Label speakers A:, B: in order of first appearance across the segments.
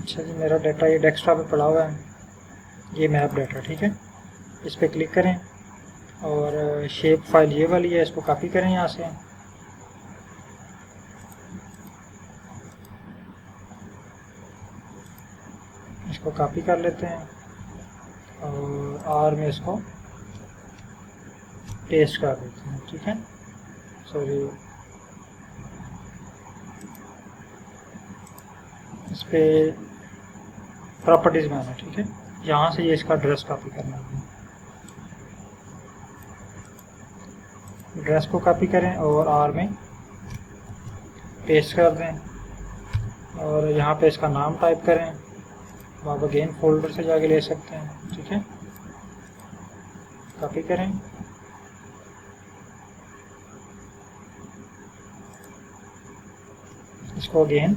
A: अच्छा जी, मेरा डाटा ये डेस्कटॉप पे पड़ा हुआ है, ये मैप डाटा, ठीक है। इस पर क्लिक करें और शेप फाइल ये वाली है, इसको कॉपी करें यहाँ से। इसको कॉपी कर लेते हैं और आर में इसको पेस्ट कर देते हैं, ठीक है। सॉरी, इस पर प्रॉपर्टीज़ में आना, ठीक है। यहाँ से ये इसका एड्रेस कॉपी करना है। एड्रेस को कॉपी करें और आर में पेस्ट कर दें और यहाँ पे इसका नाम टाइप करें। आप अगेन फोल्डर से जाके ले सकते हैं, ठीक है। कॉपी करें, इसको अगेन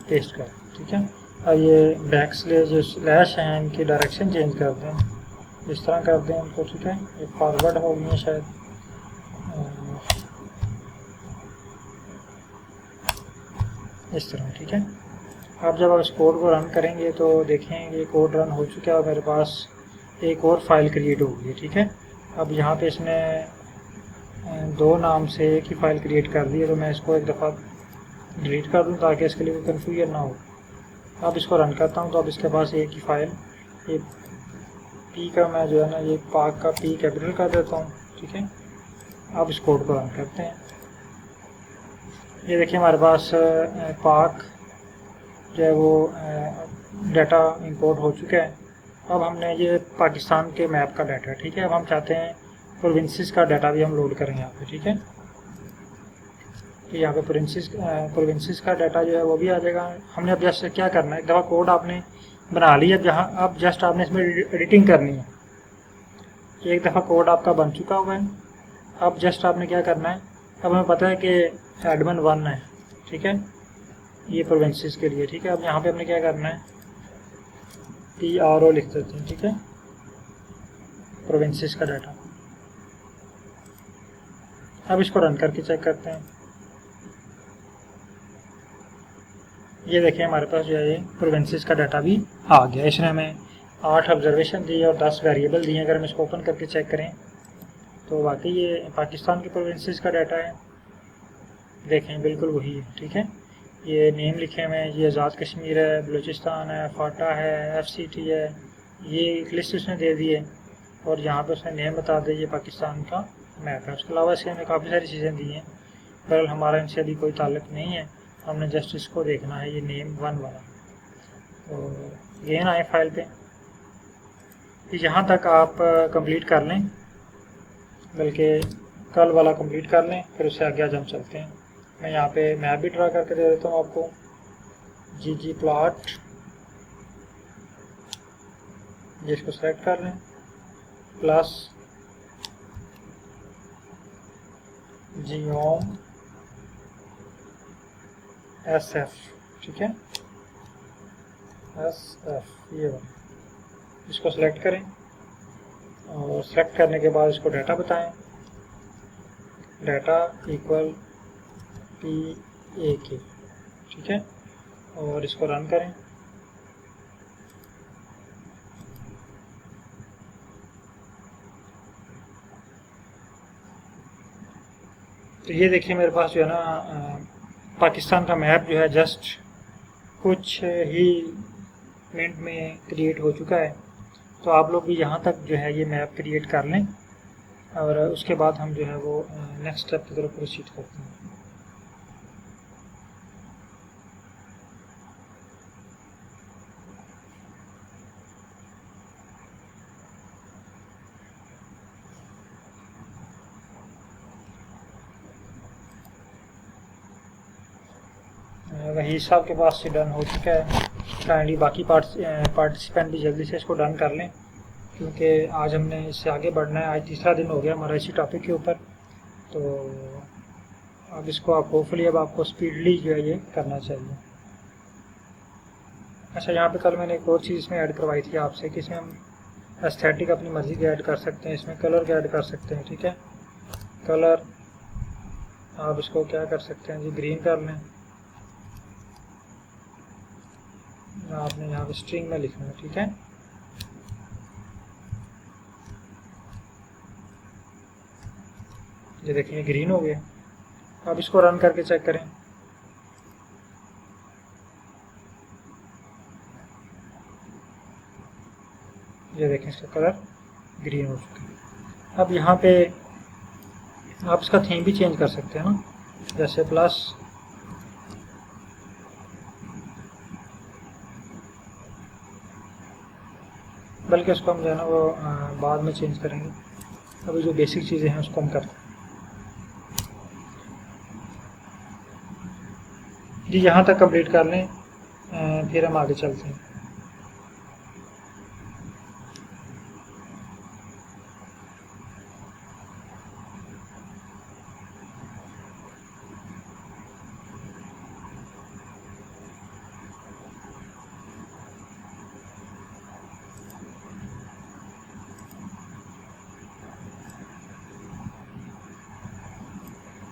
A: पेस्ट करें, ठीक है। अब ये बैक स्लैश जो स्लैश हैं इनकी डायरेक्शन चेंज कर दें, इस तरह कर दें उनको, ठीक है। ये फॉरवर्ड हो गई है शायद, इस तरह, ठीक है। अब जब आप इस कोड को रन करेंगे तो देखें ये कोड रन हो चुका है और मेरे पास एक और फाइल क्रिएट हो गई है, ठीक है। अब यहाँ पे इसने दो नाम से एक ही फाइल क्रिएट कर दी है, तो मैं इसको एक दफ़ा डिलीट कर दूँ ताकि इसके लिए कोई कन्फ्यूजन ना हो। अब इसको रन करता हूँ तो अब इसके पास एक ही फाइल, ये पी का मैं जो है ना, ये पाक का पी कैपिटल कर देता हूँ, ठीक है। अब इस कोड को रन करते हैं। ये देखिए हमारे पास पाक जो है वो डाटा इंपोर्ट हो चुका है। अब हमने ये पाकिस्तान के मैप का डाटा, ठीक है। अब हम चाहते हैं प्रोविंसेस का डाटा भी हम लोड करें यहाँ पे, ठीक है। तो यहाँ पे प्रोविंसेस का डाटा जो है वो भी आ जाएगा। हमने अब जस्ट क्या करना है, एक दफ़ा कोड आपने बना लिया, जहाँ अब जस्ट आपने इसमें एडिटिंग करनी है। एक दफ़ा कोड आपका बन चुका हुआ है, अब जस्ट आपने क्या करना है, अब हमें पता है कि एडमिन 1 है, ठीक है, ये प्रोविंसेस के लिए, ठीक है। अब यहाँ पे हमने क्या करना है, PRO लिख देते हैं, ठीक है, प्रोविंसेस का डाटा। अब इसको रन करके चेक करते हैं। ये देखिए हमारे पास जो है ये प्रोविंसेस का डाटा भी आ गया। इसने हमें 8 ऑब्जर्वेशन दी और 10 वेरिएबल दिए। अगर हम इसको ओपन करके चेक करें तो वाकई ये पाकिस्तान के प्रोविंसेस का डाटा है, देखें बिल्कुल वही है, ठीक है। ये नेम लिखे हुए हैं, ये आज़ाद कश्मीर है, बलूचिस्तान है, फाटा है, FCT है, ये एक लिस्ट उसने दे दी है और यहाँ पर उसने नेम बता दिया, ये पाकिस्तान का मैप है। उसके अलावा इसके हमें काफ़ी सारी चीज़ें दी हैं, पर हमारा इनसे अभी कोई ताल्लुक़ नहीं है, हमने जस्ट इसको देखना है, ये नेम 1 वाला। तो ये ना आए फाइल पे, यहाँ तक आप कंप्लीट कर लें, बल्कि कल वाला कंप्लीट कर लें, फिर उससे आगे आज हम चलते हैं। मैं यहाँ पे मैप भी ड्रा करके दे देता हूँ आपको। ggplot, जिसको सेलेक्ट कर लें, प्लस geom SF, ठीक है, SF ये वाला, इसको सेलेक्ट करें और सेलेक्ट करने के बाद इसको डाटा बताएं, डाटा इक्वल PAK, ठीक है, और इसको रन करें। तो ये देखिए मेरे पास जो है ना पाकिस्तान का मैप जो है जस्ट कुछ ही मिनट में क्रिएट हो चुका है। तो आप लोग भी यहाँ तक जो है ये मैप क्रिएट कर लें और उसके बाद हम जो है वो नेक्स्ट स्टेप की तरफ प्रोसीड करते हैं। वही साहब के पास से डन हो चुका है। काइंडली बाकी पार्टिसिपेंट भी जल्दी से इसको डन कर लें, क्योंकि आज हमने इससे आगे बढ़ना है। आज तीसरा दिन हो गया हमारा इसी टॉपिक के ऊपर। तो अब इसको आप होपफुली अब आपको स्पीडली जो है ये करना चाहिए। अच्छा, यहाँ पे कल मैंने एक और चीज़ इसमें ऐड करवाई थी आपसे कि इसमें हम एस्थेटिक अपनी मर्ज़ी के ऐड कर सकते हैं, इसमें कलर के ऐड कर सकते हैं, ठीक है। कलर आप इसको क्या कर सकते हैं जी, ग्रीन कर लें आपने यहाँ पे स्ट्रिंग में लिखना है, ठीक है। ये देखिए ग्रीन हो गया। अब इसको रन करके चेक करें। ये देखें इसका कलर ग्रीन हो चुका है। अब यहाँ पे आप इसका थीम भी चेंज कर सकते हैं ना, जैसे प्लस बल्कि उसको हम जो है ना वो बाद में चेंज करेंगे। अभी जो बेसिक चीज़ें हैं उसको हम करते हैं। जी यहाँ तक कंप्लीट कर लें, फिर हम आगे चलते हैं।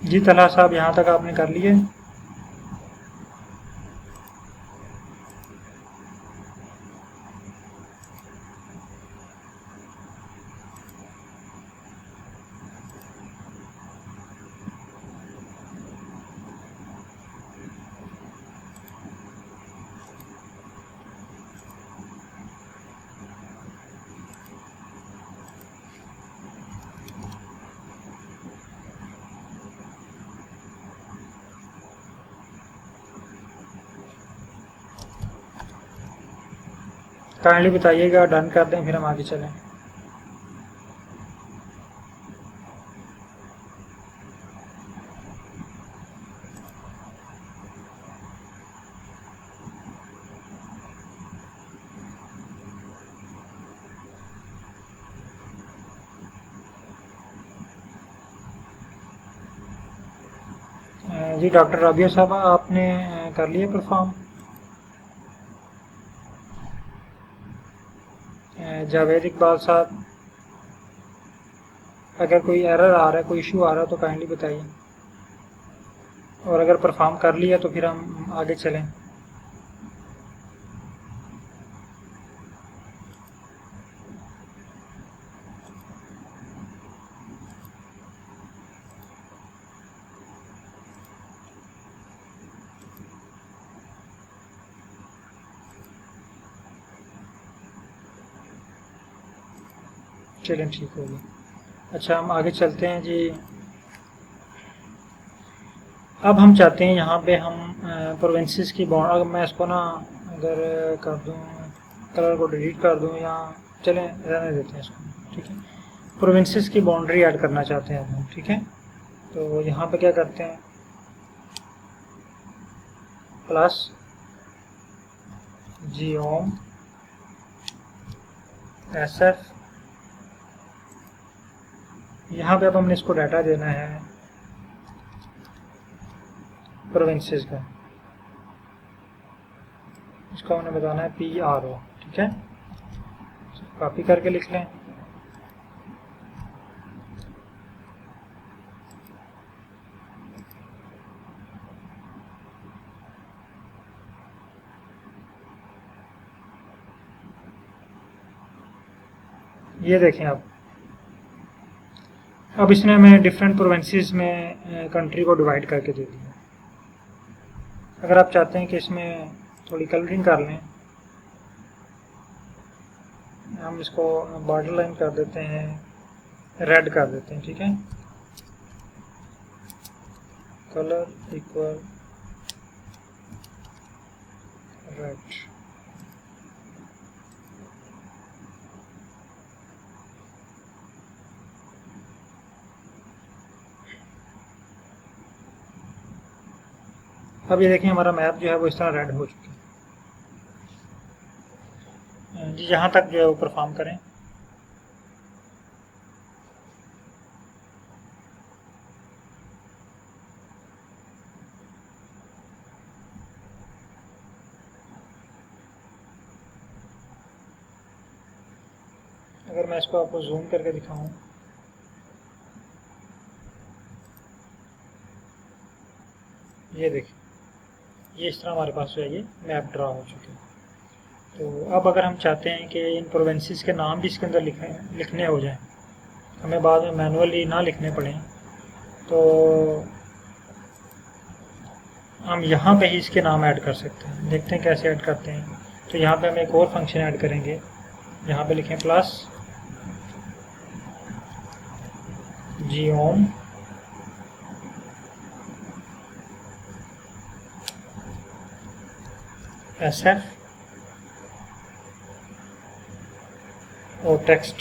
A: जी तलहा साहब, यहाँ तक आपने कर लिए? काइंडली बताइएगा, डन कर दें फिर हम आगे चलें। जी डॉक्टर राबिया साहब, आपने कर लिया परफॉर्म? जावेद इकबाल साहब, अगर कोई एरर आ रहा है, कोई इशू आ रहा है तो काइंडली बताइए, और अगर परफॉर्म कर लिया तो फिर हम आगे चलें। चलें, ठीक हो गया। अच्छा, हम आगे चलते हैं जी। अब हम चाहते हैं यहाँ पे हम प्रोविंसेस की बाउंड, अगर मैं इसको ना अगर कर दूँ, कलर को डिलीट कर दूँ, या चलें रहने देते हैं इसको, ठीक है। प्रोविंसेस की बाउंड्री ऐड करना चाहते हैं हम, ठीक है। तो यहाँ पे क्या करते हैं, प्लस geom sf, यहाँ पे अब हमने इसको डाटा देना है प्रोविंसेस का, इसको हमने बताना है PRO, ठीक है। कॉपी करके लिख लें। ये देखें आप, अब इसने हमें डिफरेंट प्रोविंसेस में कंट्री को डिवाइड करके दे दिया। अगर आप चाहते हैं कि इसमें थोड़ी कलरिंग कर लें, हम इसको बॉर्डर लाइन कर देते हैं, रेड कर देते हैं, ठीक है। Colour equal red. अब ये देखें हमारा मैप जो है वो इस तरह रेड हो चुका है जी। यहाँ तक जो है वो परफॉर्म करें। अगर मैं इसको आपको जूम करके दिखाऊं, ये देखिए, ये इस तरह हमारे पास जो है ये मैप ड्रा हो चुके हैं। तो अब अगर हम चाहते हैं कि इन प्रोविंसेस के नाम भी इसके अंदर लिखने हो जाएं, हमें बाद में मैनुअली ना लिखने पड़े, तो हम यहाँ पे ही इसके नाम ऐड कर सकते हैं। देखते हैं कैसे ऐड करते हैं। तो यहाँ पे हम एक और फंक्शन ऐड करेंगे, यहाँ पे लिखें प्लस geom sf और टेक्स्ट,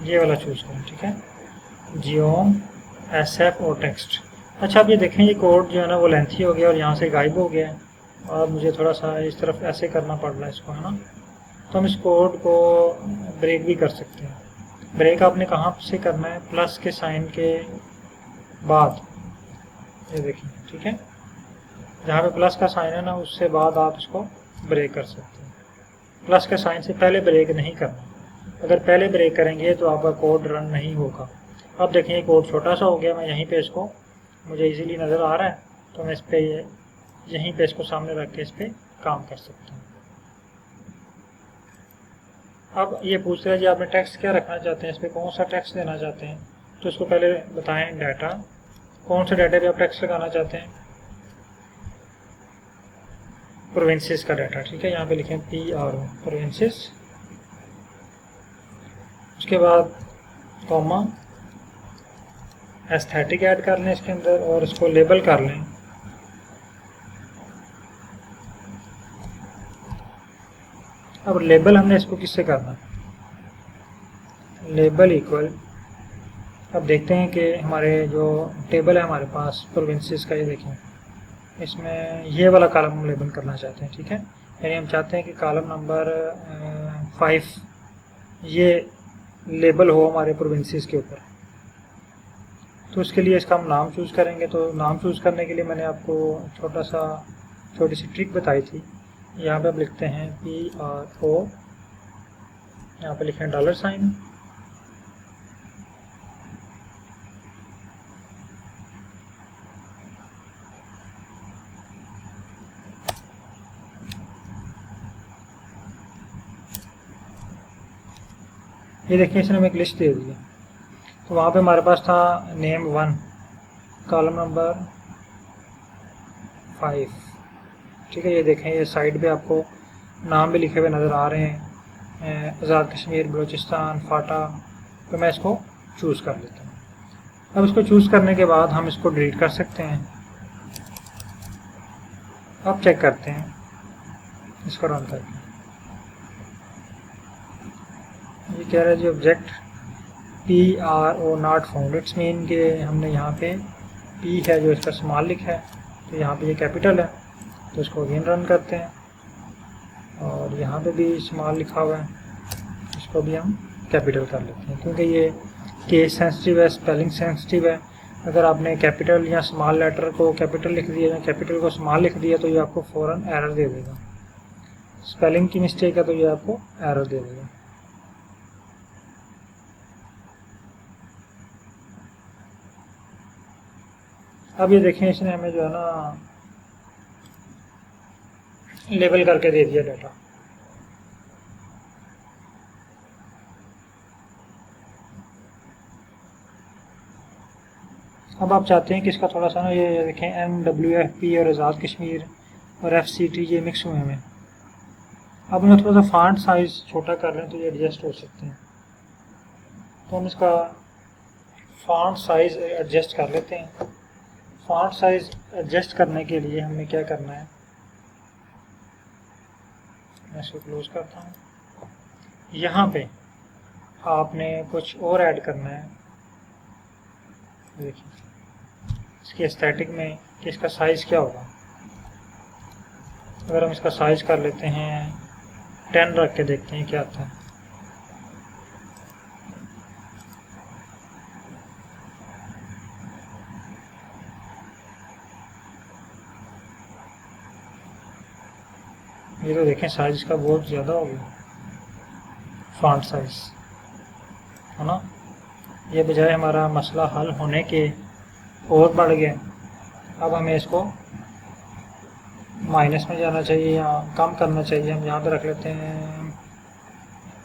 A: ये वाला चूज़ करें, ठीक है, geom sf और टेक्स्ट। अच्छा, अब ये देखें ये कोड जो है ना वो लेंथी हो गया और यहाँ से गायब हो गया है, और मुझे थोड़ा सा इस तरफ ऐसे करना पड़ रहा है इसको, है ना। तो हम इस कोड को ब्रेक भी कर सकते हैं। ब्रेक आपने कहाँ से करना है, प्लस के साइन के बाद, ये देखिए, ठीक है, जहाँ पे प्लस का साइन है ना उससे बाद आप इसको ब्रेक कर सकते हैं। प्लस के साइन से पहले ब्रेक नहीं करना, अगर पहले ब्रेक करेंगे तो आपका कोड रन नहीं होगा। अब देखें ये कोड छोटा सा हो गया, मैं यहीं पे इसको, मुझे इजीली नज़र आ रहा है, तो मैं इस पर यहीं पे इसको सामने रख के इस पर काम कर सकता हूँ। अब ये पूछ रहा है जी आपने टेक्स्ट क्या रखना चाहते हैं, इस पर कौन सा टेक्स्ट देना चाहते हैं, तो इसको पहले बताएं डाटा, कौन से डाटा पे आप टेक्स्ट लगाना चाहते हैं, प्रोविंसेस का डाटा, ठीक है, यहाँ पे लिखें PRO प्रोविंसेस, उसके बाद कॉमा एस्थेटिक ऐड कर लें इसके अंदर और इसको लेबल कर लें, अब लेबल हमने इसको किससे करना, लेबल इक्वल, अब देखते हैं कि हमारे जो टेबल है हमारे पास प्रोविंसेस का, ये देखें इसमें ये वाला कॉलम हम लेबल करना चाहते हैं, ठीक है, यानी हम चाहते हैं कि कॉलम नंबर 5 ये लेबल हो हमारे प्रोविंसेस के ऊपर। तो उसके लिए इसका हम नाम चूज़ करेंगे। तो नाम चूज़ करने के लिए मैंने आपको छोटी सी ट्रिक बताई थी। यहाँ पे हम लिखते हैं PRO, यहाँ पे लिखें $, ये देखिए इसने हमें एक लिस्ट दे दी है। तो वहाँ पे हमारे पास था नेम 1 कॉलम नंबर 5, ठीक है, ये देखें ये साइड पे आपको नाम भी लिखे हुए नज़र आ रहे हैं, आज़ाद कश्मीर, बलूचिस्तान, फाटा। तो मैं इसको चूज़ कर लेता हूँ। अब इसको चूज़ करने के बाद हम इसको डिलीट कर सकते हैं। अब चेक करते हैं इसको रन करके, ये कह रहा है जी object PRO not found, it's mean कि हमने यहाँ पे P है जो इसका स्मॉल लिखा है, तो यहाँ पे ये कैपिटल है, तो इसको अगेन रन करते हैं और यहाँ पे भी स्मॉल लिखा हुआ है, इसको भी हम कैपिटल कर लेते हैं, क्योंकि ये केस सेंसिटिव है, स्पेलिंग सेंसिटिव है। अगर आपने कैपिटल या स्मॉल लेटर को कैपिटल लिख दिया या कैपिटल को स्मॉल लिख दिया तो ये आपको फ़ौरन एरर दे देगा। स्पेलिंग की मिस्टेक है तो ये आपको एरर दे देगा। अब ये देखें इसने हमें जो है ना लेबल करके दे दिया डाटा। अब आप चाहते हैं कि इसका थोड़ा सा ना ये देखें MWFP और आज़ाद कश्मीर और FCT ये मिक्स हुए हैं। अब उन्हें थोड़ा सा फॉन्ट साइज़ छोटा कर लें तो ये एडजस्ट हो सकते हैं। तो हम इसका फॉन्ट साइज़ एडजस्ट कर लेते हैं। फॉन्ट साइज़ एडजस्ट करने के लिए हमें क्या करना है, मैं इसको क्लोज करता हूँ। यहाँ पे आपने कुछ और ऐड करना है। देखिए इसके एस्थेटिक में कि इसका साइज़ क्या होगा। अगर हम इसका साइज़ कर लेते हैं 10 रख के देखते हैं क्या आता है। ये तो देखें साइज़ का बहुत ज़्यादा हो गया फॉन्ट साइज़, है ना। ये बजाय हमारा मसला हल होने के और बढ़ गया। अब हमें इसको माइनस में जाना चाहिए या कम करना चाहिए। हम यहाँ पे रख लेते हैं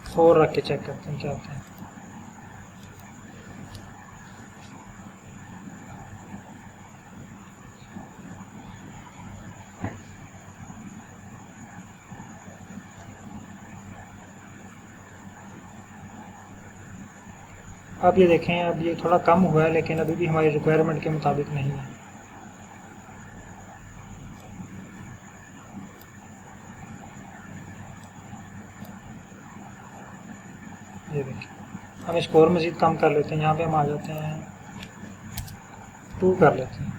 A: 4 रख के चेक करते हैं क्या होता है। अब ये देखें, अब ये थोड़ा कम हुआ है लेकिन अभी भी हमारी रिक्वायरमेंट के मुताबिक नहीं है। ये देखिए, हम इसको और मज़ीद कम कर लेते हैं। यहाँ पे हम आ जाते हैं 2 कर लेते हैं।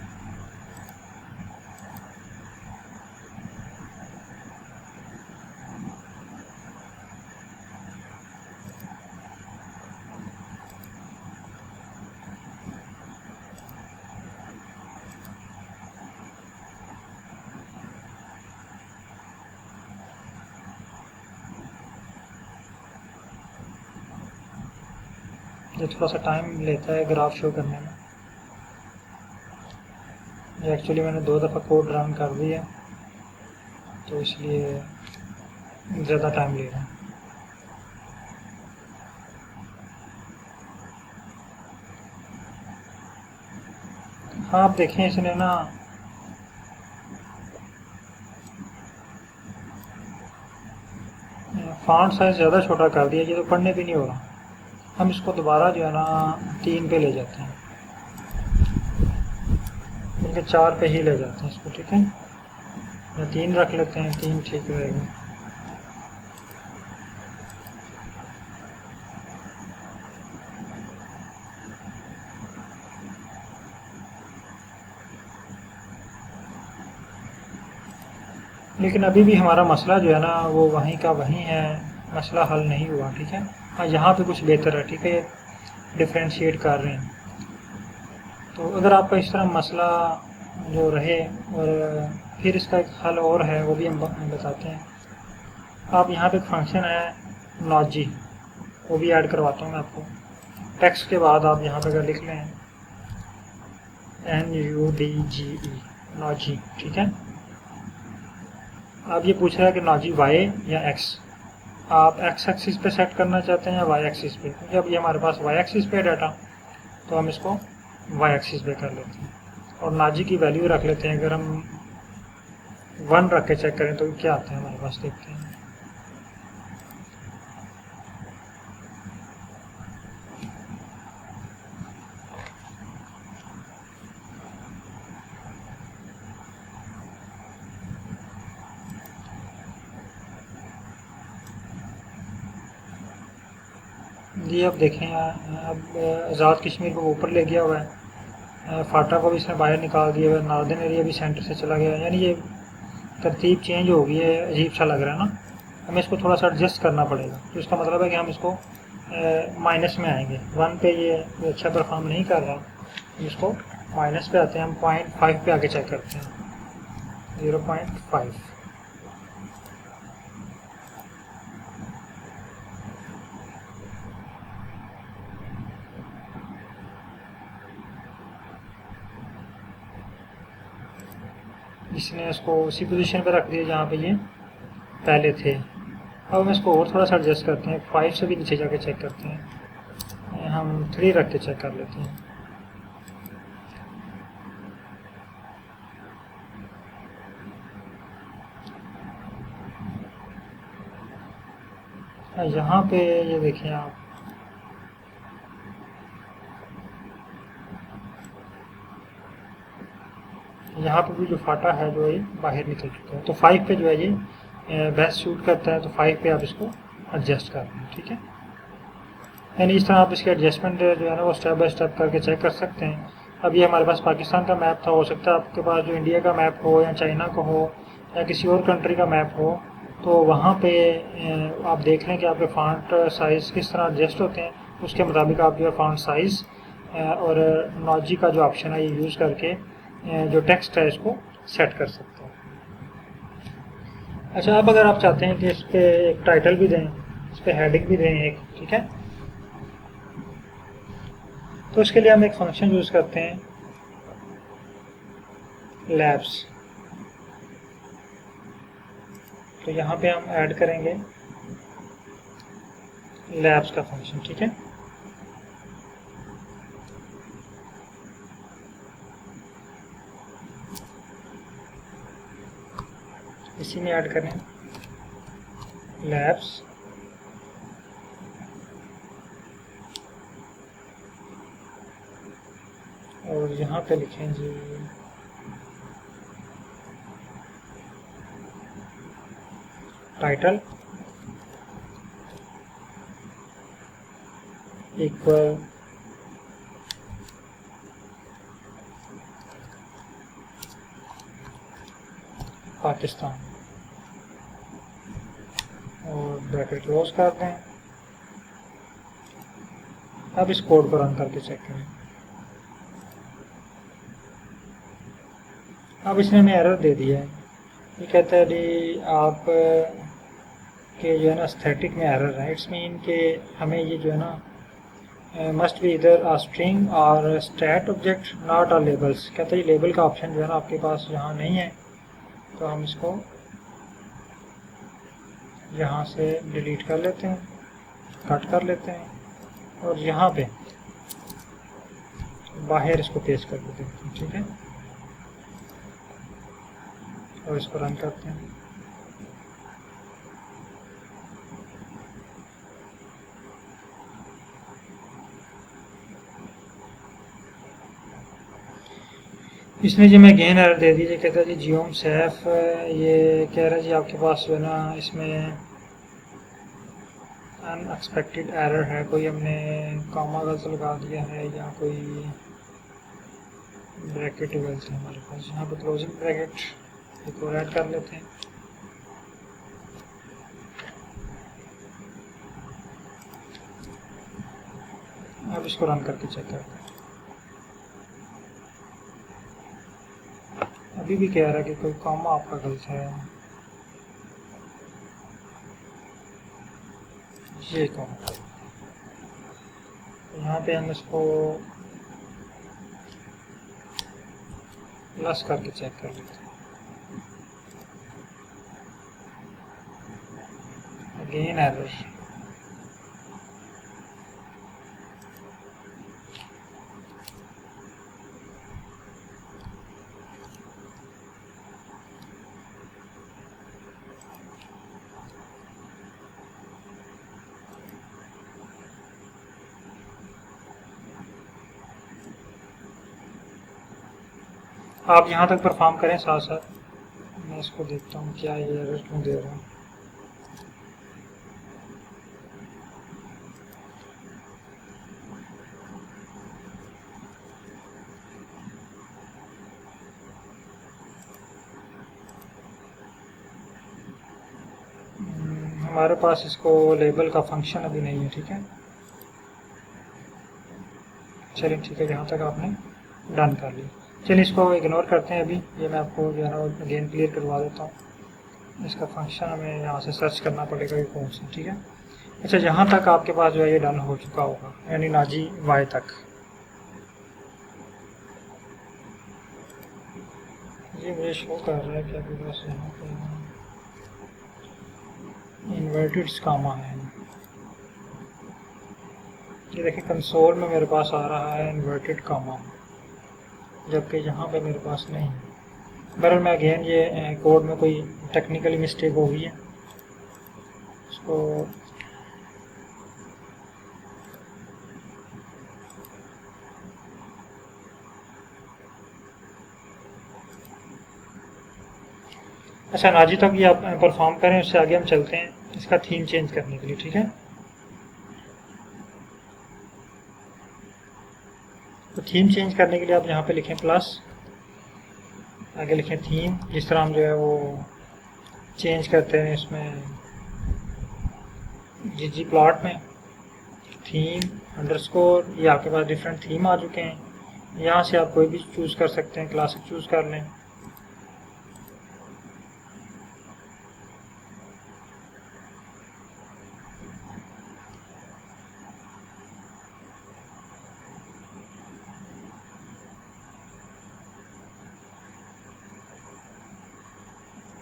A: ये थोड़ा सा टाइम लेता है ग्राफ शो करने में। ये एक्चुअली मैंने 2 दफ़ा कोड रन कर दिया तो इसलिए ज़्यादा टाइम ले रहा है। हाँ, आप देखें इसने ना फॉन्ट साइज़ ज़्यादा छोटा कर दिया, ये तो पढ़ने भी नहीं हो रहा। हम इसको दोबारा जो है ना 3 पे ले जाते हैं, बल्कि 4 पे ही ले जाते हैं इसको, ठीक है। या 3 रख लेते हैं, 3 ठीक रहेगा। लेकिन अभी भी हमारा मसला जो है ना वो वहीं का वहीं है, मसला हल नहीं हुआ, ठीक है। हाँ, यहाँ पे कुछ बेहतर है, ठीक है, डिफ्रेंशिएट कर रहे हैं। तो अगर आपका इस तरह मसला जो रहे और फिर इसका एक हल और है, वो भी हम बताते हैं। आप यहाँ पे एक फंक्शन है नॉजी, वो भी ऐड करवाता हूँ मैं आपको। टेक्स्ट के बाद आप यहाँ पे अगर लिख लें NUDGE, नॉजी, ठीक है। अब ये पूछ रहा है कि नॉजी वाई या एक्स, आप एक्स एक्सिस पे सेट करना चाहते हैं या वाई एक्सिस पे। जब ये हमारे पास वाई एक्सिस पे डाटा तो हम इसको वाई एक्सिस पे कर लेते हैं और नाजी की वैल्यू रख लेते हैं। अगर हम 1 रख के चेक करें तो क्या आता है हमारे पास, देखते हैं। जी, अब देखें, अब आज़ाद कश्मीर को ऊपर ले गया हुआ है, फाटा को भी इसने बाहर निकाल दिया हुआ है, नॉर्दर्न एरिया भी सेंटर से चला गया है। यानी ये तरतीब चेंज हो गई है, अजीब सा लग रहा है ना। हमें इसको थोड़ा सा एडजस्ट करना पड़ेगा। तो इसका मतलब है कि हम इसको माइनस में आएंगे। 1 पे ये अच्छा परफॉर्म नहीं कर रहा, इसको माइनस पे आते हैं। हम 0.5 पे आके चेक करते हैं, 0.5। इसने इसको उसी पोजीशन पे रख दिया जहाँ पे ये पहले थे। अब हम इसको और थोड़ा सा एडजस्ट करते हैं, 5 से भी नीचे जाके चेक करते हैं। हम 3 रख के चेक कर लेते हैं। यहाँ पे ये देखें आप, यहाँ पे भी जो फाटा है जो ये बाहर निकल चुका है। तो 5 पे जो है ये बेस्ट शूट करता है, तो 5 पे आप इसको एडजस्ट कर दें, ठीक है। यानी इस तरह आप इसके एडजस्टमेंट जो है ना वो स्टेप बाय स्टेप करके चेक कर सकते हैं। अब ये हमारे पास पाकिस्तान का मैप था, हो सकता है आपके पास जो इंडिया का मैप हो या चाइना का हो या किसी और कंट्री का मैप हो, तो वहाँ पे आप देख लें कि आपके फॉन्ट साइज़ किस तरह एडजस्ट होते हैं। उसके मुताबिक आप जो है फॉन्ट साइज़ और नॉजी का जो ऑप्शन है ये यूज़ करके जो टेक्स्ट है इसको सेट कर सकते हैं। अच्छा, अब अगर आप चाहते हैं कि इस पर एक टाइटल भी दें, इस पर हेडिंग भी दें एक, ठीक है, तो इसके लिए हम एक फंक्शन यूज़ करते हैं लैब्स। तो यहाँ पे हम ऐड करेंगे लैब्स का फंक्शन, ठीक है। इसी में ऐड करें लैब्स, और यहाँ पे लिखें जी टाइटल इक्वल पाकिस्तान, और ब्रैकेट क्लोज कर दें। अब इस कोड को रन करके चेक करें। अब इसने हमें एरर दे दिया है। ये कहता है जी आप के जो है ना स्थेटिक में एरर है। इट्स मीन कि हमें ये जो है ना must be either a string or stat object not a labels. कहता है ये लेबल का ऑप्शन जो है ना आपके पास यहाँ नहीं है, तो हम इसको यहाँ से डिलीट कर लेते हैं, कट कर लेते हैं, और यहाँ पे बाहर इसको पेस्ट कर देते हैं, ठीक है। और इसको रन करते हैं। इसने जी मैं गेन एरर दे दीजिए, कहता है जी जियोम सैफ, ये कह रहा है जी आपके पास जो है ना इसमें अनएक्सपेक्टेड एरर है, कोई हमने कॉमा गलत लगा दिया है या कोई ब्रैकेट गलत है हमारे पास। यहाँ पर क्लोजिंग ब्रैकेट एक और ऐड कर लेते हैं। अब इसको रन करके चेक करते हैं। अभी भी कह रहा है कि कोई कॉमा आपका गलत है। ये कॉमा, यहाँ पे हम इसको प्लस करके चेक कर लेते हैं। Again error. आप यहाँ तक परफॉर्म करें, साथ साथ मैं इसको देखता हूँ क्या ये एरर क्यों दे रहा हूँ। हमारे पास इसको लेबल का फंक्शन अभी नहीं है, ठीक है। चलिए ठीक है, यहाँ तक आपने डन कर लिया। चलिए इसको इग्नोर करते हैं अभी। ये मैं आपको जो है ना अगेन क्लियर करवा देता हूँ। इसका फंक्शन हमें यहाँ से सर्च करना पड़ेगा कि कौन सा, ठीक है। अच्छा, यहाँ तक आपके पास जो है ये डन हो चुका होगा, यानी नाजी वाई तक। ये मुझे शो कर रहा है कि आपके पास यहाँ पे इन्वर्टेड स्कामा है। ये देखिए कंसोल में मेरे पास आ रहा है इन्वर्टेड कामा, जबकि यहाँ पे मेरे पास नहीं है। बहरहाल मैं अगेन ये कोड में कोई टेक्निकली मिस्टेक हो गई है, इसको अच्छा नाजी तक ये आप परफॉर्म करें, उससे आगे हम चलते हैं इसका थीम चेंज करने के लिए, ठीक है। तो थीम चेंज करने के लिए आप यहाँ पे लिखें प्लस, आगे लिखें थीम। जिस तरह हम जो है वो चेंज करते हैं इसमें जी प्लॉट में थीम अंडरस्कोर, ये आपके पास डिफरेंट थीम आ चुके हैं। यहाँ से आप कोई भी चूज़ कर सकते हैं, क्लासिक चूज़ कर लें।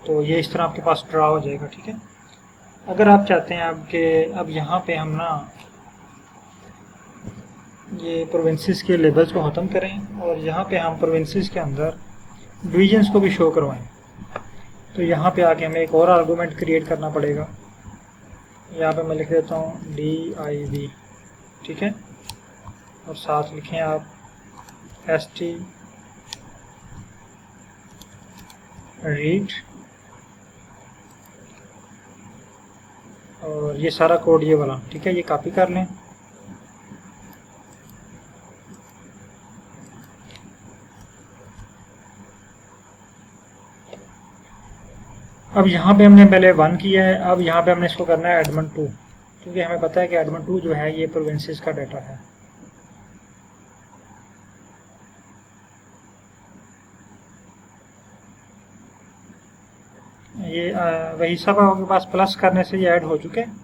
A: तो ये इस तरह आपके पास ड्रा हो जाएगा, ठीक है। अगर आप चाहते हैं आपके अब यहाँ पे हम ना ये प्रोविंसेस के लेबल्स को ख़त्म करें और यहाँ पे हम प्रोविंसेस के अंदर डिवीजन्स को भी शो करवाएं, तो यहाँ पे आके हमें एक और आर्गूमेंट क्रिएट करना पड़ेगा। यहाँ पे मैं लिख देता हूँ div, ठीक है, और साथ लिखें आप st read, और ये सारा कोड ये वाला, ठीक है, ये कॉपी कर लें। अब यहाँ पे हमने पहले 1 किया है, अब यहाँ पे हमने इसको करना है एडमन 2, क्योंकि हमें पता है कि एडमन 2 जो है ये प्रोविंसेस का डाटा है। ये वही सब आपके पास प्लस करने से ये ऐड हो चुके हैं,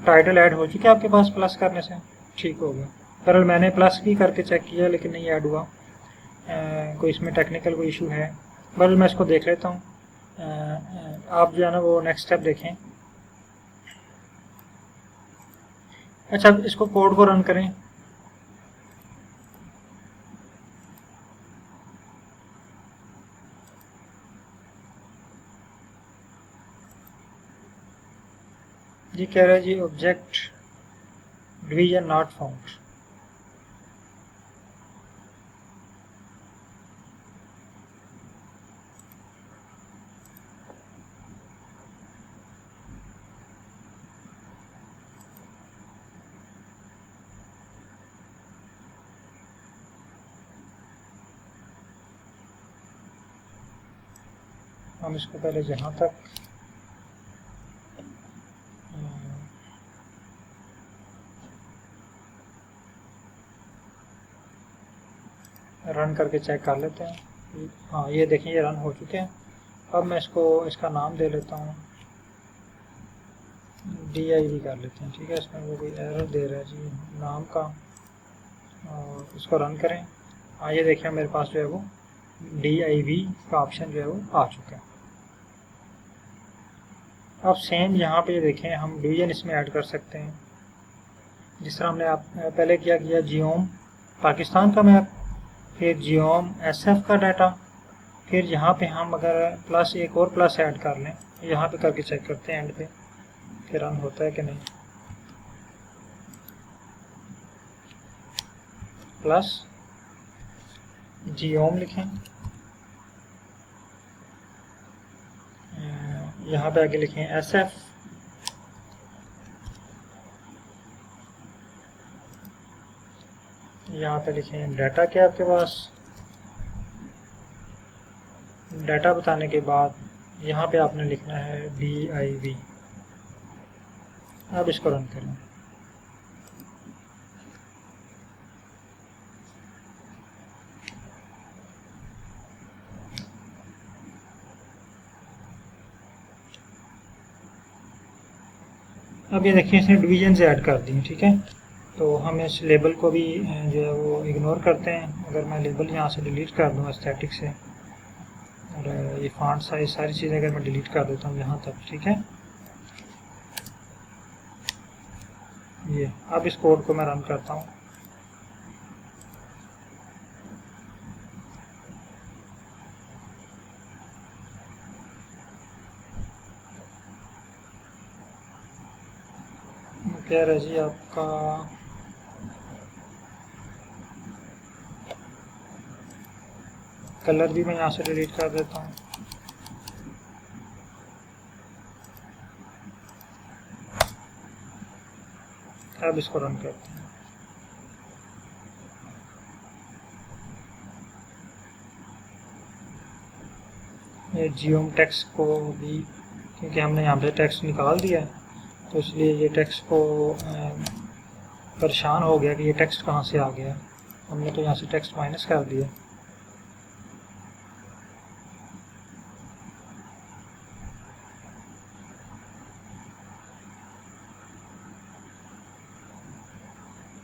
A: टाइटल ऐड हो चुके हैं आपके पास प्लस करने से, ठीक हो गया। दरअसल मैंने प्लस भी करके चेक किया लेकिन नहीं ऐड हुआ, कोई इसमें टेक्निकल कोई इशू है। बस मैं इसको देख लेता हूँ। आप जो है ना वो नेक्स्ट स्टेप देखें। अच्छा, इसको कोड को रन करें। ये कह रहा है जी ऑब्जेक्ट डिवीजन नॉट फाउंड। हम इसको पहले जहाँ तक रन करके चेक कर लेते हैं। हाँ, ये देखें ये रन हो चुके हैं। अब मैं इसको इसका नाम दे लेता हूँ, div कर लेते हैं, ठीक है। इसमें वो कोई एरर दे रहा है जी नाम का, और इसको रन करें। हाँ, ये देखिए मेरे पास जो है वो div का ऑप्शन जो है वो आ चुका है। अब सेम यहाँ पे देखें हम डिवीजन इसमें ऐड कर सकते हैं, जिस तरह हमने आप पहले किया जियोम पाकिस्तान का मैप, फिर जियोम SF का डाटा, फिर यहाँ पे हम अगर प्लस एक और प्लस ऐड कर लें, यहाँ पे करके चेक करते हैं एंड पे फिर रन होता है कि नहीं। प्लस जियोम लिखें, यहाँ पे आगे लिखें SF, यहाँ पे लिखें डाटा क्या आपके पास, डाटा बताने के बाद यहाँ पे आपने लिखना है div। अब इसको रन करें। अब ये देखिए इसने डिवीजन से ऐड कर दी, ठीक है। तो हम इस लेबल को भी जो है वो इग्नोर करते हैं। अगर मैं लेबल यहाँ से डिलीट कर दूँ एस्थेटिक से, और ये फॉन्ट साइज सारी चीज़ें अगर मैं डिलीट कर देता हूँ यहाँ तक, ठीक है। ये अब इस कोड को मैं रन करता हूँ। क्या रहा जी आपका कलर भी मैं यहाँ से डिलीट कर देता हूँ। अब इसको रन करते हैं। ये जियोम टेक्स्ट को भी, क्योंकि हमने यहाँ पे टेक्स्ट निकाल दिया है तो इसलिए ये टेक्स्ट को परेशान हो गया कि ये टेक्स्ट कहाँ से आ गया। हमने तो यहाँ से टेक्स्ट माइनस कर दिया।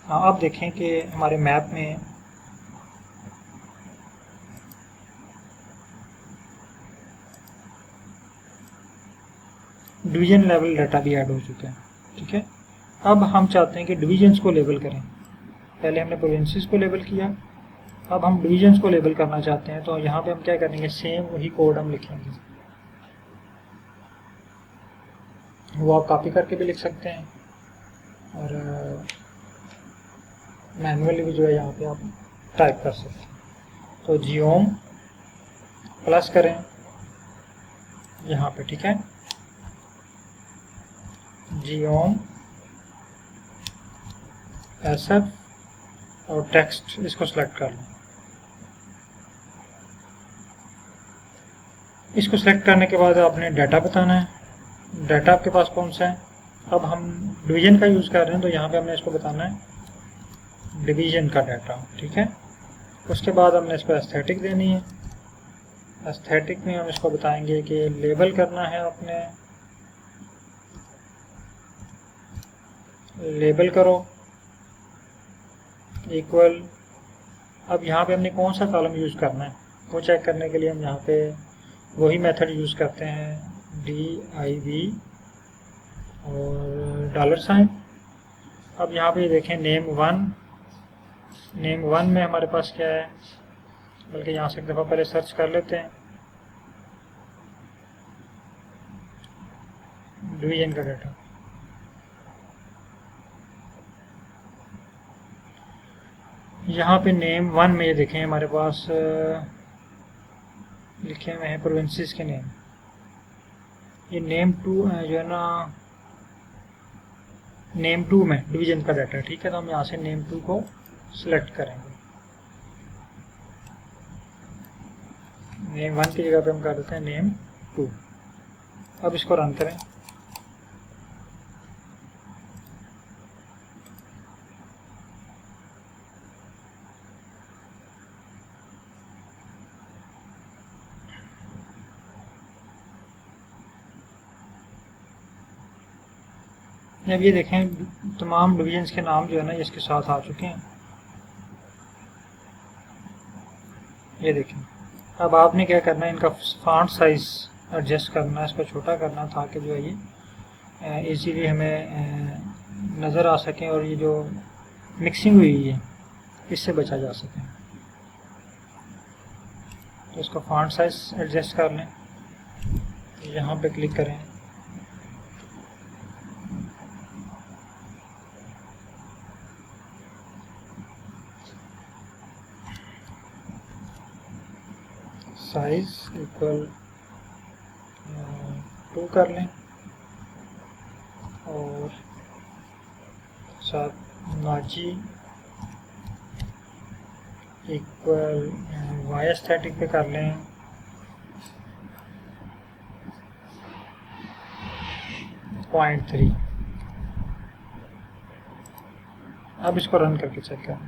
A: हाँ, अब देखें कि हमारे मैप में डिवीजन लेवल डाटा भी ऐड हो चुका है। ठीक है, अब हम चाहते हैं कि डिवीजन्स को लेबल करें। पहले हमने प्रोविंसेस को लेबल किया, अब हम डिवीजन्स को लेबल करना चाहते हैं। तो यहाँ पे हम क्या करेंगे, सेम वही कोड हम लिखेंगे। वो आप कॉपी करके भी लिख सकते हैं और मैनुअली भी जो है यहाँ पे आप टाइप कर सकते हैं। तो जियोम प्लस करें यहाँ पे, ठीक है, जियोम एसएफ और टेक्स्ट, इसको सेलेक्ट कर लें। इसको सेलेक्ट करने के बाद आपने डाटा बताना है, डाटा आपके पास कौन सा है। अब हम डिवीजन का यूज़ कर रहे हैं तो यहाँ पे हमने इसको बताना है डिवीजन का डाटा। ठीक है, उसके बाद हमने इसको एस्थेटिक देनी है। एस्थेटिक में हम इसको बताएंगे कि लेबल करना है आपने, लेबल करो इक्वल। अब यहाँ पे हमने कौन सा कॉलम यूज़ करना है वो चेक करने के लिए हम यहाँ पे वही मेथड यूज़ करते हैं, div और $। अब यहाँ पे देखें नेम1 में हमारे पास क्या है, बल्कि यहाँ से एक दफ़ा पहले सर्च कर लेते हैं डिवीजन का डाटा। यहाँ पे नेम1 में ये देखें हमारे पास लिखे हुए हैं प्रोविंसेस के नेम। ये नेम2 जो है ना, नेम2 में डिवीजन का डाटा। ठीक है, तो हम यहाँ से नेम2 को सिलेक्ट करेंगे। नेम1 की जगह पे हम कर देते हैं नेम2। अब इसको रन करें। अब ये देखें तमाम डिवीजन्स के नाम जो है ना ये इसके साथ आ चुके हैं। ये देखें, अब आपने क्या करना है, इनका फॉन्ट साइज एडजस्ट करना है, इसको छोटा करना है ताकि जो है ये इजीली हमें नज़र आ सकें और ये जो मिक्सिंग हुई है इससे बचा जा सके। तो इसका फॉन्ट साइज एडजस्ट कर लें, यहाँ पे क्लिक करें, साइज इक्वल 2 कर लें और साथ मार्जी इक्वल वाई एस्थेटिक पे कर लें 0.3। अब इसको रन करके चेक करें।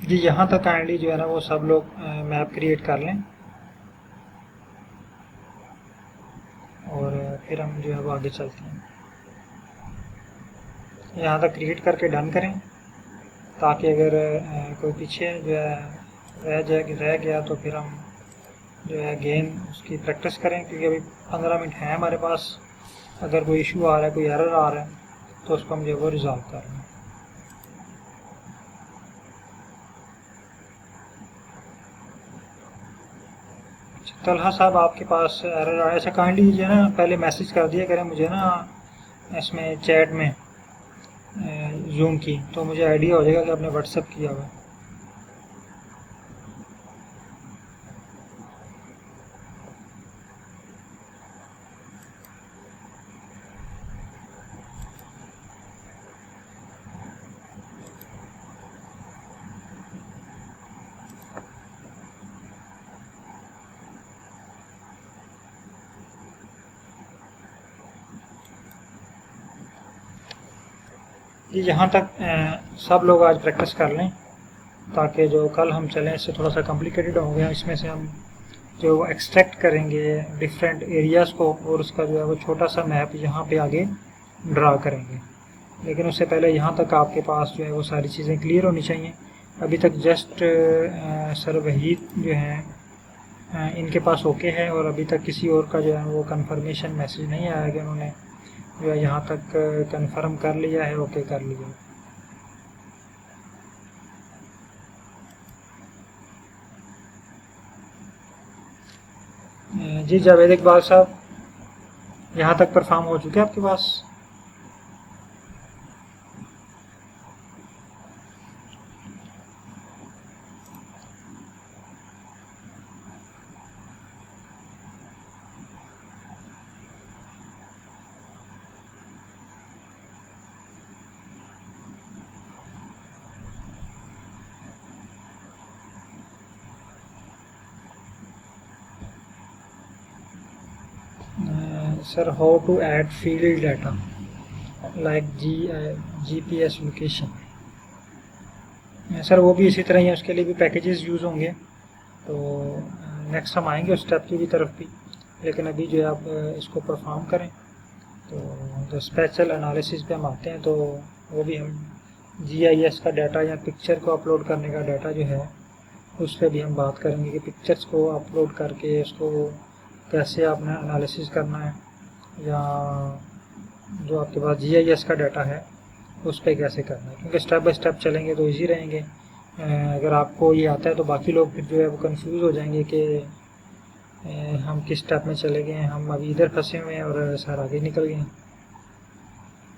A: जी, यहाँ तक काइंडली जो है ना वो सब लोग मैप क्रिएट कर लें और फिर हम जो है वो आगे चलते हैं। यहाँ तक क्रिएट करके डन करें ताकि अगर कोई पीछे जो है रह गया तो फिर हम जो है अगेन उसकी प्रैक्टिस करें, क्योंकि अभी 15 मिनट हैं हमारे पास। अगर कोई इशू आ रहा है, कोई एरर आ रहा है तो उसको हम जो है वो रिजॉल्व कर लें। तलहा साहब आपके पास एरर आया, ऐसा काइंडली जो है ना पहले मैसेज कर दिया करें मुझे ना इसमें चैट में जूम की, तो मुझे आइडिया हो जाएगा कि आपने व्हाट्सएप किया हुआ है। कि जहाँ तक सब लोग आज प्रैक्टिस कर लें, ताकि जो कल हम चलें इससे थोड़ा सा कॉम्प्लिकेटेड हो गया। इसमें से हम जो एक्सट्रैक्ट करेंगे डिफरेंट एरियाज़ को और उसका जो है वो छोटा सा मैप यहाँ पे आगे ड्रा करेंगे। लेकिन उससे पहले यहाँ तक आपके पास जो है वो सारी चीज़ें क्लियर होनी चाहिए। अभी तक जस्ट सर वहीद जो हैं इनके पास ओके है, और अभी तक किसी और का जो है वो कंफर्मेशन मैसेज नहीं आया कि उन्होंने जो है यहाँ तक कंफर्म कर लिया है, ओके कर लिया। जी जावेद इकबाल साहब, यहाँ तक परफॉर्म हो चुके हैं आपके पास? Sir how to add field data like GPS location. Sir वो भी इसी तरह ही है, उसके लिए भी पैकेजेस यूज़ होंगे, तो नेक्स्ट हम आएंगे उस स्टेप की भी तरफ भी। लेकिन अभी जो है आप इसको परफॉर्म करें। तो जो स्पेशल एनालिसिस पे हम आते हैं, तो वो भी हम GIS का डाटा या पिक्चर को अपलोड करने का डाटा जो है उस पर भी हम बात करेंगे कि पिक्चर्स को अपलोड करके उसको कैसे आपने एनालिसिस करना है, या जो आपके पास GIS का डाटा है उस पर कैसे करना है। क्योंकि स्टेप बाय स्टेप चलेंगे तो इजी रहेंगे। अगर आपको ये आता है तो बाकी लोग फिर जो है वो कंफ्यूज हो जाएंगे कि हम किस स्टेप में चले गए हैं, हम अभी इधर फंसे हुए हैं और सर आगे निकल गए हैं।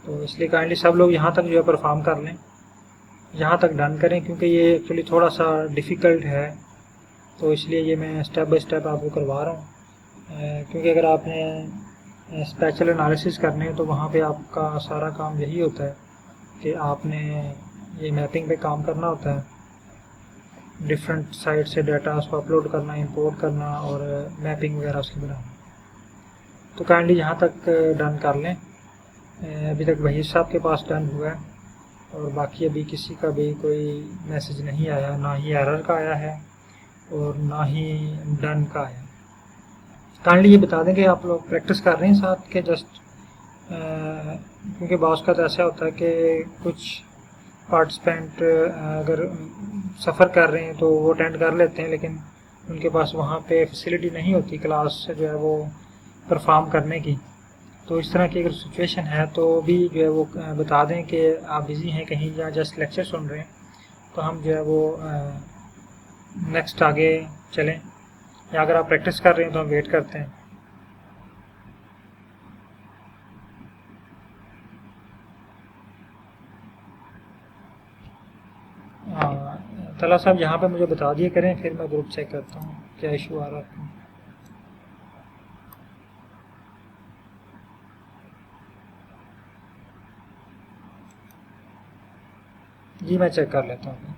A: तो इसलिए काइंडली सब लोग यहाँ तक जो है परफॉर्म कर लें, यहाँ तक डन करें, क्योंकि ये एक्चुअली थोड़ा सा डिफ़िकल्ट है, तो इसलिए ये मैं स्टेप बाय स्टेप आपको करवा रहा हूँ। क्योंकि अगर आपने स्पेशल एनालिसिस करने हैं तो वहाँ पे आपका सारा काम यही होता है कि आपने ये मैपिंग पे काम करना होता है, डिफरेंट साइट से डाटा उसको अपलोड करना, इंपोर्ट करना और मैपिंग वगैरह उसकी बनाना। तो काइंडली यहाँ तक डन कर लें। अभी तक वहीद साहब के पास डन हुआ है, और बाकी अभी किसी का भी कोई मैसेज नहीं आया, ना ही एरर का आया है और ना ही डन का आया। काइंडली ये बता दें कि आप लोग प्रैक्टिस कर रहे हैं साथ के जस्ट, क्योंकि बास का तो ऐसा होता है कि कुछ पार्टिसिपेंट अगर सफ़र कर रहे हैं तो वो अटेंड कर लेते हैं, लेकिन उनके पास वहाँ पे फैसिलिटी नहीं होती क्लास जो है वो परफॉर्म करने की। तो इस तरह की अगर सिचुएशन है तो भी जो है वो बता दें कि आप बिज़ी हैं कहीं या जस्ट लेक्चर सुन रहे हैं, तो हम जो है वो नेक्स्ट आगे चलें, या अगर आप प्रैक्टिस कर रहे हैं तो हम वेट करते हैं। तला साहब यहाँ पे मुझे बता दिए करें, फिर मैं ग्रुप चेक करता हूँ क्या इशू आ रहा है। जी मैं चेक कर लेता हूँ।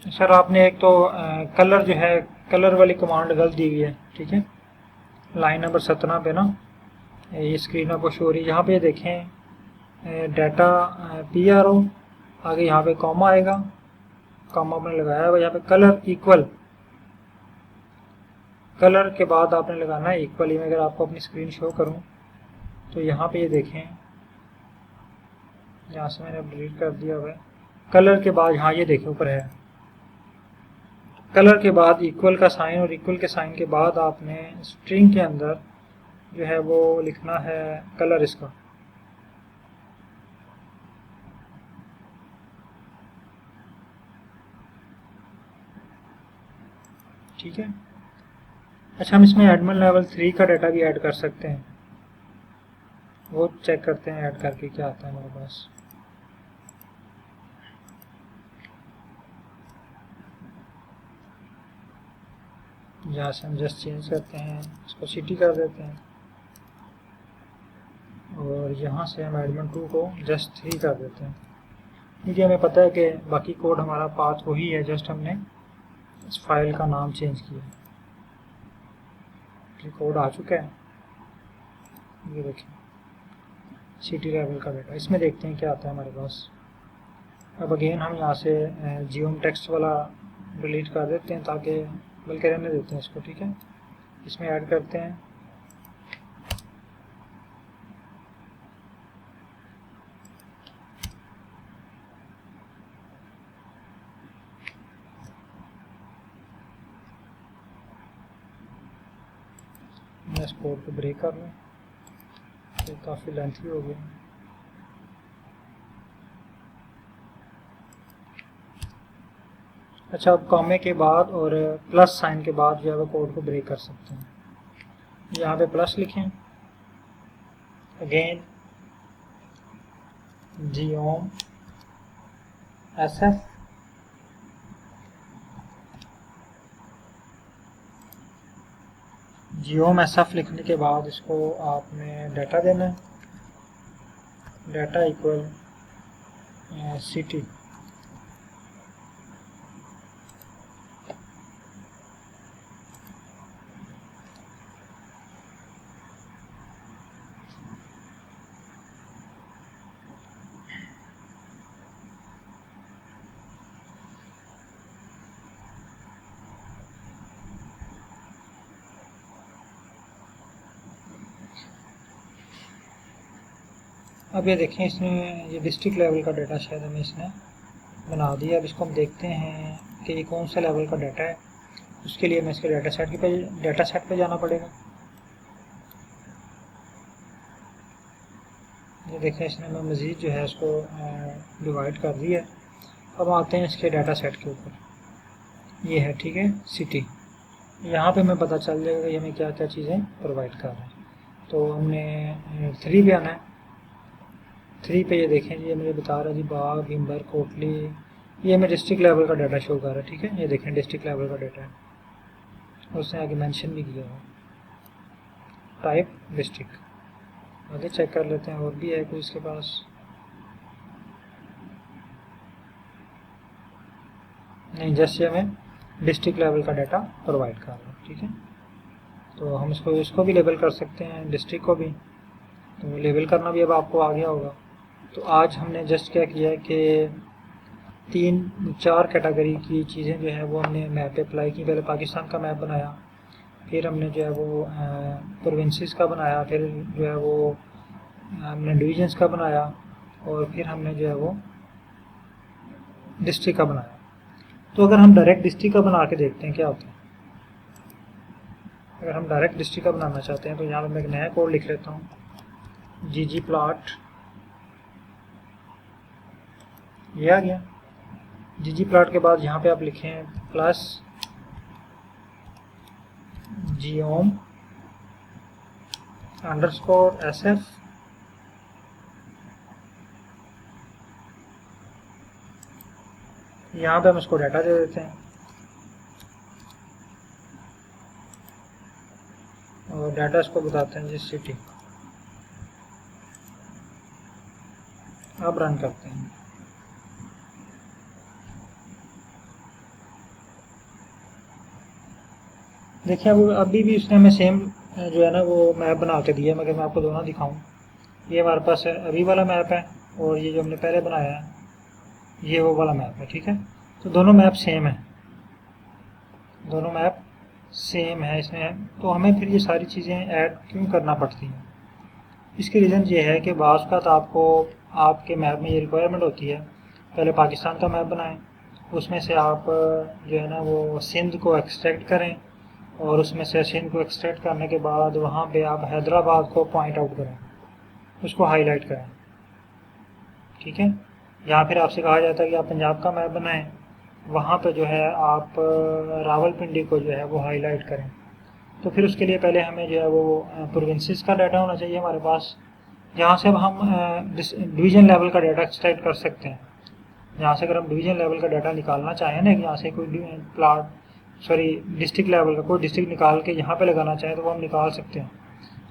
A: सर आपने एक तो कलर जो है, कलर वाली कमांड गलत दी हुई है, ठीक है। लाइन नंबर 17 पे ना ये स्क्रीन आपको शो हो रही है, यहाँ पे देखें डाटा PRO, आगे यहाँ पे कॉमा आएगा, कॉमा आपने लगाया हुआ, यहाँ पे कलर इक्वल, कलर के बाद आपने लगाना है इक्वल। ही मैं अगर आपको अपनी स्क्रीन शो करूँ तो यहाँ पे ये देखें, यहाँ से मैंने डिलीट कर दिया हुआ है। कलर के बाद यहाँ ये देखें ऊपर है, कलर के बाद इक्वल का साइन, और इक्वल के साइन के बाद आपने स्ट्रिंग के अंदर जो है वो लिखना है कलर इसका, ठीक है। अच्छा हम इसमें एडमिन लेवल 3 का डाटा भी ऐड कर सकते हैं, वो चेक करते हैं ऐड करके क्या आता है हमारे पास। यहाँ से हम जस्ट चेंज करते हैं, इसको सिटी कर देते हैं, और यहाँ से हम एडमिन 2 को जस्ट 3 कर देते हैं, क्योंकि हमें पता है कि बाकी कोड हमारा पाथ वही है, जस्ट हमने इस फाइल का नाम चेंज किया। ये कोड आ चुका है, ये देखिए सिटी लेवल का डाटा। इसमें देखते हैं क्या आता है हमारे पास। अब अगेन हम यहाँ से जियोम टेक्स्ट वाला डिलीट कर देते हैं, ताकि बल्कि रहने देते हैं इसको, ठीक है। इसमें ऐड करते हैं मैं इस कोड को ब्रेक कर लूँ, तो काफ़ी लेंथी हो गया। अच्छा, अब कॉमे के बाद और प्लस साइन के बाद जो है वो कोड को ब्रेक कर सकते हैं। यहाँ पे प्लस लिखें, अगेन जियोम SF जियोम SF लिखने के बाद इसको आपने डाटा देना है, डाटा इक्वल सिटी। अब ये देखें, इसमें ये डिस्ट्रिक्ट लेवल का डाटा शायद हमें इसने बना दिया। अब इसको हम देखते हैं कि ये कौन सा लेवल का डाटा है। उसके लिए मैं इसके डाटा सेट पे जाना पड़ेगा। ये देखें, इसने मैं मज़ीद जो है इसको डिवाइड कर दिया है। अब आते हैं इसके डाटा सेट के ऊपर, ये है, ठीक है, सिटी। यहाँ पे हमें पता चल जाएगा कि हमें क्या क्या चीज़ें प्रोवाइड कर रहे हैं। तो हमने 3 पे आना है। 3 पे ये देखें जी, ये मुझे बता रहा है जी बाग, भीमबर, कोटली, ये हमें डिस्ट्रिक्ट लेवल का डाटा शो कर रहा है, ठीक है। ये देखें डिस्ट्रिक्ट लेवल का डाटा है, उसने आगे मेंशन भी किया है, टाइप डिस्ट्रिक्ट। आगे चेक कर लेते हैं और भी है कोई इसके पास। नहीं, जैसे हमें डिस्ट्रिक्ट लेवल का डाटा प्रोवाइड कर रहा है, ठीक है। तो हम इसको भी लेबल कर सकते हैं, डिस्ट्रिक्ट को भी। तो लेबल करना भी अब आपको आ गया होगा। तो आज हमने जस्ट क्या किया है कि 3-4 कैटेगरी की चीज़ें जो है वो हमने मैप पे अप्लाई की। पहले पाकिस्तान का मैप बनाया, फिर हमने जो है वो प्रोविंसेस का बनाया, फिर जो है वो हमने डिवीजन्स का बनाया, और फिर हमने जो है वो डिस्ट्रिक्ट का बनाया। तो अगर हम डायरेक्ट डिस्ट्रिक्ट का बना के देखते हैं क्या होता है। अगर हम डायरेक्ट डिस्ट्रिक्ट का बनाना चाहते हैं तो यहाँ पर मैं एक नया कोड लिख लेता हूँ, ggplot। ये आ गया। ggplot के बाद यहाँ पे आप लिखें प्लस जियोम अंडरस्कोर SF। यहाँ पे हम इसको डाटा दे देते हैं और डाटा इसको बताते हैं जिस सिटी। अब रन करते हैं। देखिए, अब अभी भी उसने हमें सेम जो है ना वो मैप बना के दिया है, मगर मैं आपको दोनों दिखाऊं। ये हमारे पास है अभी वाला मैप है, और ये जो हमने पहले बनाया है ये वो वाला मैप है, ठीक है। तो दोनों मैप सेम है, दोनों मैप सेम है इसमें। तो हमें फिर ये सारी चीज़ें ऐड क्यों करना पड़ती हैं? इसकी रीज़न ये है कि बाज़ का आपको आपके मैप में ये रिक्वायरमेंट होती है, पहले पाकिस्तान का मैप बनाएं, उसमें से आप जो है ना वो सिंध को एक्सट्रैक्ट करें, और उसमें से सिंध को एक्सट्रैक्ट करने के बाद वहाँ पे आप हैदराबाद को पॉइंट आउट करें, उसको हाईलाइट करें, ठीक है। या फिर आपसे कहा जाता है कि आप पंजाब का मैप बनाएं, वहाँ पे जो है आप रावलपिंडी को जो है वो हाईलाइट करें। तो फिर उसके लिए पहले हमें जो है वो प्रोविंसेस का डाटा होना चाहिए हमारे पास, जहाँ से अब हम डिवीज़न लेवल का डाटा एक्सट्रैक्ट कर सकते हैं। यहाँ से अगर हम डिवीज़न लेवल का डाटा निकालना चाहें ना, यहाँ से कोई डिस्ट्रिक्ट लेवल का कोई डिस्ट्रिक्ट निकाल के यहाँ पे लगाना चाहें तो वो हम निकाल सकते हैं।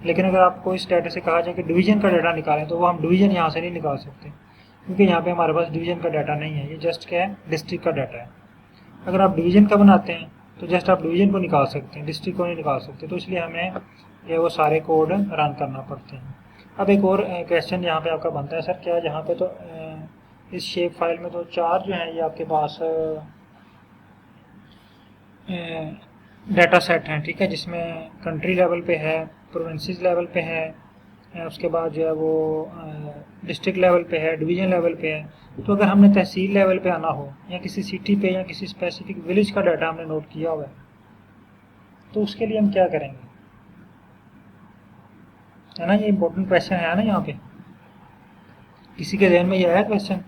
A: लेकिन अगर आपको इस डाटा से कहा जाए कि डिवीज़न का डाटा निकालें, तो वो हम डिवीज़न यहाँ से नहीं निकाल सकते, क्योंकि यहाँ पे हमारे पास डिवीज़न का डाटा नहीं है। ये जस्ट क्या है, डिस्ट्रिक्ट का डाटा है। अगर आप डिवीज़न का बनाते हैं तो जस्ट आप डिवीजन को निकाल सकते हैं, डिस्ट्रिक्ट को नहीं निकाल सकते, तो इसलिए हमें ये वो सारे कोड रन करना पड़ते हैं। अब एक और क्वेश्चन यहाँ पे आपका बनता है, सर क्या यहाँ पे तो इस शेप फाइल में तो 4 जो है ये आपके पास डाटा सेट हैं, ठीक है, जिसमें कंट्री लेवल पे है, प्रोविंसेस लेवल पे है, उसके बाद जो है वो डिस्ट्रिक्ट लेवल पे है, डिवीजन लेवल पे है। तो अगर हमने तहसील लेवल पे आना हो या किसी सिटी पे या किसी स्पेसिफिक विलेज का डाटा हमने नोट किया हुआ है, तो उसके लिए हम क्या करेंगे, है ना, ये इंपॉर्टेंट क्वेश्चन है ना यहाँ पे। किसी के ध्यान में ये आया क्वेश्चन?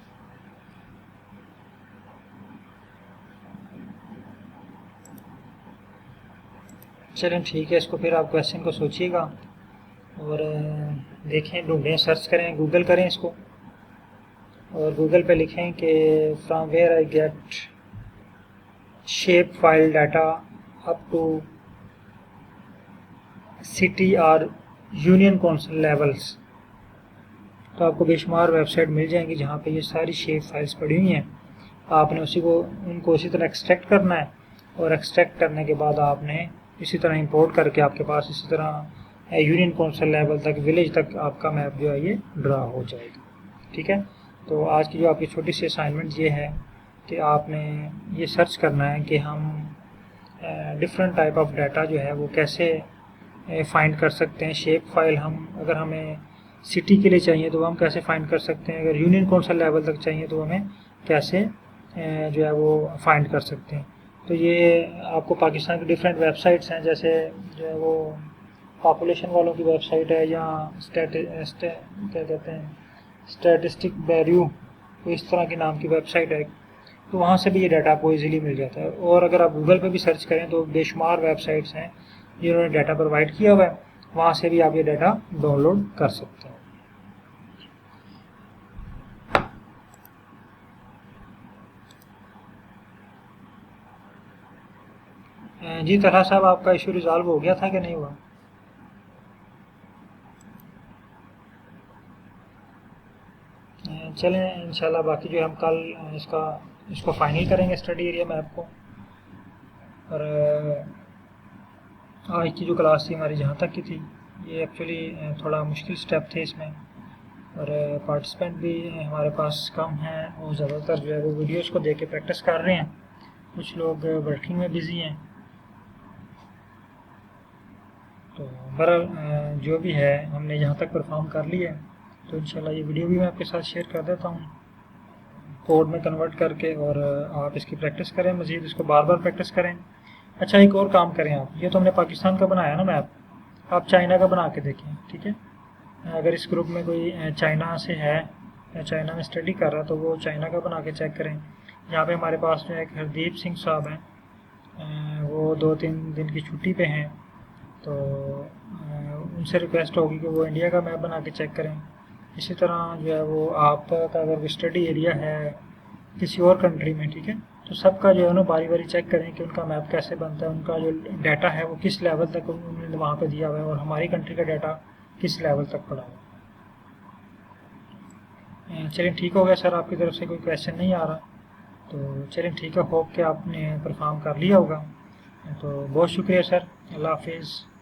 A: चलें ठीक है, इसको फिर आप क्वेश्चन को सोचिएगा और देखें, ढूंढें, सर्च करें, गूगल करें इसको, और गूगल पे लिखें कि from where I get shape file data up to city और यूनियन काउंसिल लेवल्स। तो आपको बेशुमार वेबसाइट मिल जाएंगी जहाँ पे ये सारी शेप फाइल्स पड़ी हुई हैं। आपने उनको उसी तरह एक्सट्रैक्ट करना है, और एक्सट्रैक्ट करने के बाद आपने इसी तरह इंपोर्ट करके आपके पास इसी तरह यूनियन काउंसिल लेवल तक, विलेज तक आपका मैप जो है ये ड्रा हो जाएगा, ठीक है। तो आज की जो आपकी छोटी सी असाइनमेंट ये है कि आपने ये सर्च करना है कि हम डिफरेंट टाइप ऑफ डाटा जो है वो कैसे फाइंड कर सकते हैं। शेप फाइल हम अगर हमें सिटी के लिए चाहिए तो हम कैसे फाइंड कर सकते हैं, अगर यूनियन काउंसिल लेवल तक चाहिए तो हमें कैसे जो है वो फाइंड कर सकते हैं। तो ये आपको पाकिस्तान की डिफरेंट वेबसाइट्स हैं, जैसे जो है वो पॉपुलेशन वालों की वेबसाइट है, या क्या कहते हैं स्टैटिस्टिक बैरियो, तो इस तरह के नाम की वेबसाइट है, तो वहाँ से भी ये डाटा आपको इजीली मिल जाता है। और अगर आप गूगल पे भी सर्च करें तो बेशुमार वेबसाइट्स हैं जिन्होंने डाटा प्रोवाइड किया हुआ है, वहाँ से भी आप ये डाटा डाउनलोड कर सकते हैं। जी तलहा साहब, आपका इशू रिजॉल्व हो गया था कि नहीं हुआ? चलें इंशाल्लाह, बाकी जो हम कल इसको फाइनल करेंगे स्टडी एरिया मैप को। और आज की जो क्लास थी हमारी जहाँ तक की थी, ये एक्चुअली थोड़ा मुश्किल स्टेप थे इसमें, और पार्टिसिपेंट भी हमारे पास कम हैं, और ज़्यादातर जो है वो वीडियोज़ को देख के प्रैक्टिस कर रहे हैं, कुछ लोग वर्किंग में बिज़ी हैं। तो बहरहाल जो भी है हमने यहाँ तक परफॉर्म कर लिया है, तो इंशाल्लाह ये वीडियो भी मैं आपके साथ शेयर कर देता हूँ कोड में कन्वर्ट करके, और आप इसकी प्रैक्टिस करें, मज़ीद इसको बार बार प्रैक्टिस करें। अच्छा, एक और काम करें आप, ये तो हमने पाकिस्तान का बनाया ना मैप, आप चाइना का बना के देखें, ठीक है। अगर इस ग्रुप में कोई चाइना से है या चाइना में स्टडी कर रहा है तो वो चाइना का बना के चेक करें। यहाँ पे हमारे पास जो एक हरदीप सिंह साहब हैं, वो 2-3 दिन की छुट्टी पे हैं, तो उनसे रिक्वेस्ट होगी कि वो इंडिया का मैप बना के चेक करें। इसी तरह जो है वो आपका अगर स्टडी एरिया है किसी और कंट्री में, ठीक है, तो सबका जो है ना बारी बारी चेक करें कि उनका मैप कैसे बनता है, उनका जो डाटा है वो किस लेवल तक उन्होंने वहाँ पे दिया हुआ है, और हमारी कंट्री का डाटा किस लेवल तक पड़ा हुआ है। चलिए ठीक हो गया सर, आपकी तरफ से कोई क्वेश्चन नहीं आ रहा, तो चलिए ठीक है, होप कि आपने परफॉर्म कर लिया होगा। तो बहुत शुक्रिया सर, अल्लाह हाफिज़।